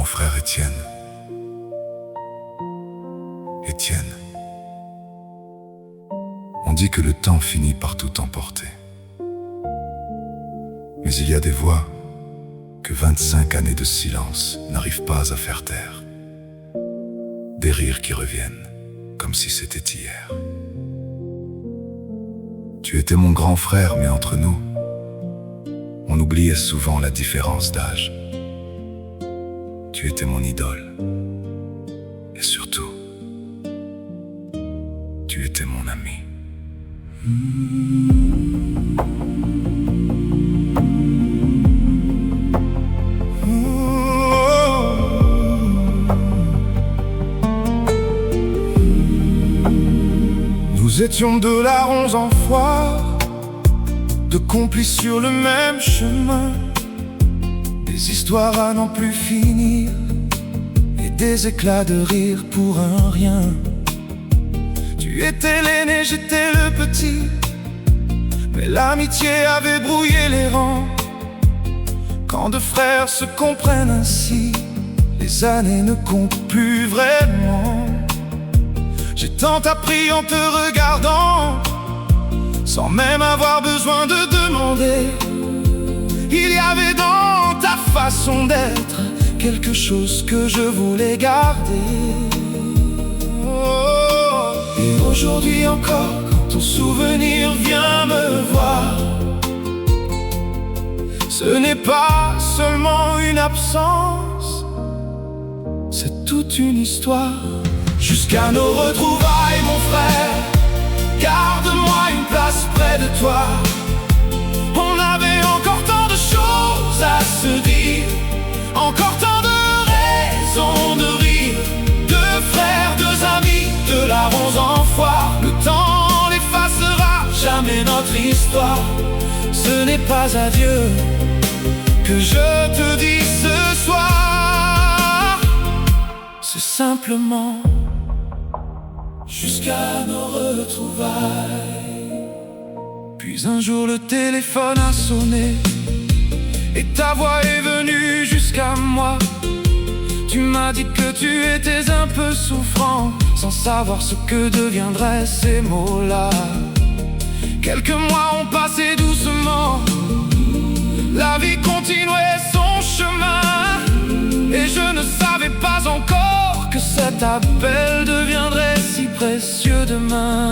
mon frère Étienne. Étienne, on dit que le temps finit par tout emporter. Mais il y a des voix que 25 années de silence n'arrivent pas à faire taire. Des rires qui reviennent comme si c'était hier. Tu étais mon grand frère, mais entre nous, on oubliait souvent la différence d'âge. Tu étais mon idole. Et surtout, tu étais mon ami. Nous étions deux larrons en foire, deux complices sur le même chemin, des histoires à n'en plus finir et des éclats de rire pour un rien. Tu étais l'aîné, j'étais le petit, mais l'amitié avait brouillé les rangs. Quand deux frères se comprennent ainsi, les années ne comptent plus vraiment. J'ai tant appris en te regardant, sans même avoir besoin de demander. Il y avait dans ta façon d'être quelque chose que je voulais garder. Oh. Et aujourd'hui encore, quand ton souvenir vient me voir, ce n'est pas seulement une absence, c'est toute une histoire. Jusqu'à nos retrouvailles, mon frère, garde-moi une place près de toi. On avait encore tant de choses à se dire, encore tant de raisons de rire. Deux frères, deux amis, deux larrons en foire. Le temps n'effacera jamais notre histoire. Ce n'est pas adieu que je te dis ce soir, c'est simplement jusqu'à nos retrouvailles. Puis un jour le téléphone a sonné et ta voix est venue jusqu'à moi. Tu m'as dit que tu étais un peu souffrant, sans savoir ce que deviendraient ces mots-là. Quelques mois ont passé doucement, la vie continuait son chemin, et je ne savais pas encore que cet appel deviendrait si précieux demain.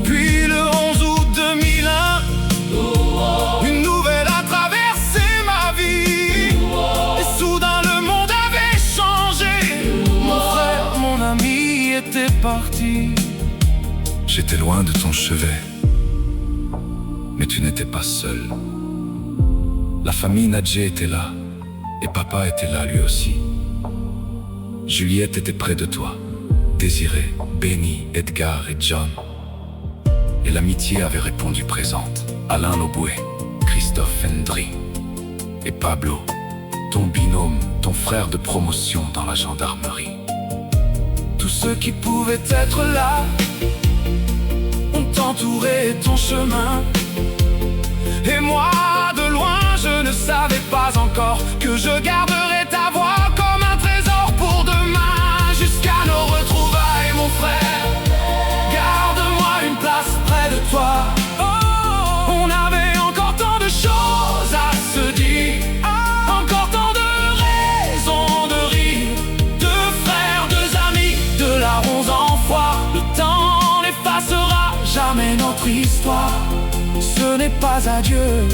Puis le 11 août 2001, une nouvelle a traversé ma vie, et soudain le monde avait changé. Mon frère, mon ami était parti. J'étais loin de ton chevet, mais tu n'étais pas seul. La famille Nadjé était là, et papa était là lui aussi. Juliette était près de toi, Désiré, Benny, Edgar et John. Et l'amitié avait répondu présente. Alain Loboué, Christophe Hendry et Pablo, ton binôme, ton frère de promotion dans la gendarmerie. Tous ceux qui pouvaient être là ont entouré ton chemin. Et moi, de loin, je ne savais pas encore que je garderais ta voix comme un trésor pour demain. Jusqu'à nos retrouvailles, mon frère, garde-moi une place près de toi. Oh, on avait encore tant de choses à se dire, encore tant de raisons de rire. Deux frères, deux amis, deux larrons en foire. Le temps n'effacera jamais notre histoire. Ce n'est pas adieu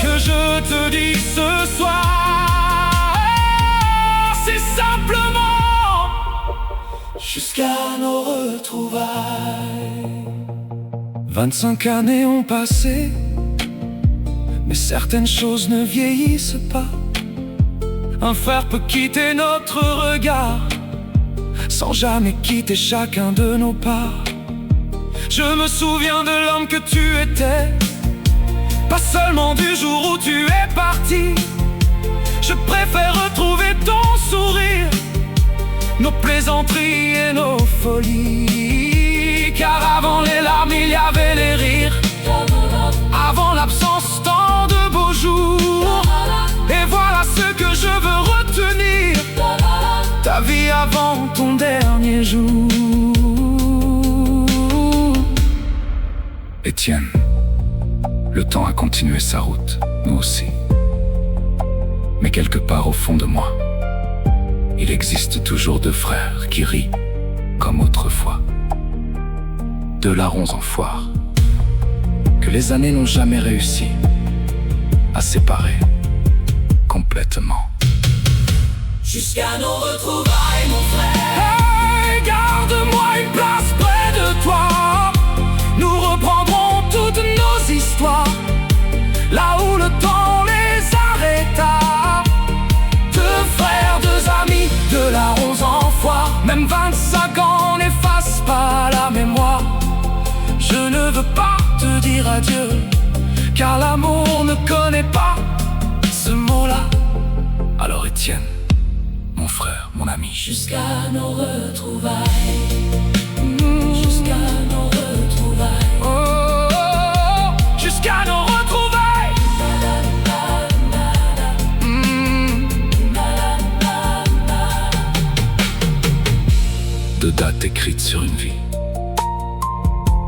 que je te dis ce soir, c'est simplement jusqu'à nos retrouvailles. 25 années ont passé, mais certaines choses ne vieillissent pas. Un frère peut quitter notre regard sans jamais quitter chacun de nos pas. Je me souviens de l'homme que tu étais, pas seulement du jour où tu es parti. Je préfère retrouver ton sourire, nos plaisanteries et nos folies. Car avant les larmes, il y avait les rires, avant l'absence, tant de beaux jours. Et voilà ce que je veux retenir. Étienne, le temps a continué sa route, nous aussi. Mais quelque part au fond de moi, il existe toujours deux frères qui rient comme autrefois. Deux larrons en foire, que les années n'ont jamais réussi à séparer complètement. Jusqu'à nos retrouvailles, mon frère. Hey, garde-moi une place près de toi. Nous reprendrons toutes nos histoires, là où le temps les arrêta. Deux frères, deux amis, deux larrons en foire. Même 25 ans n'effacent pas la mémoire. Je ne veux pas te dire adieu, car l'amour ne connaît pas ce mot-là. Alors Étienne, mon frère, mon ami, jusqu'à nos retrouvailles, jusqu'à nos retrouvailles, oh, oh, oh, jusqu'à nos retrouvailles. Deux dates écrites sur une vie.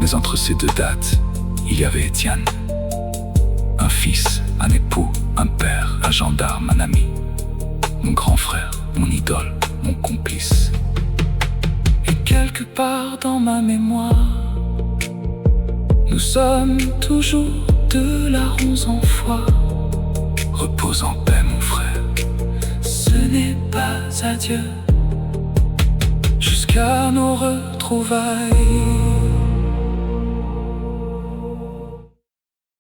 Mais entre ces deux dates, il y avait Étienne. Un fils, un époux, un père, un gendarme, un ami. Mon grand frère, mon idole, mon complice. Et quelque part dans ma mémoire, nous sommes toujours deux larrons en foire. Repose en paix, mon frère. Ce n'est pas adieu, jusqu'à nos retrouvailles.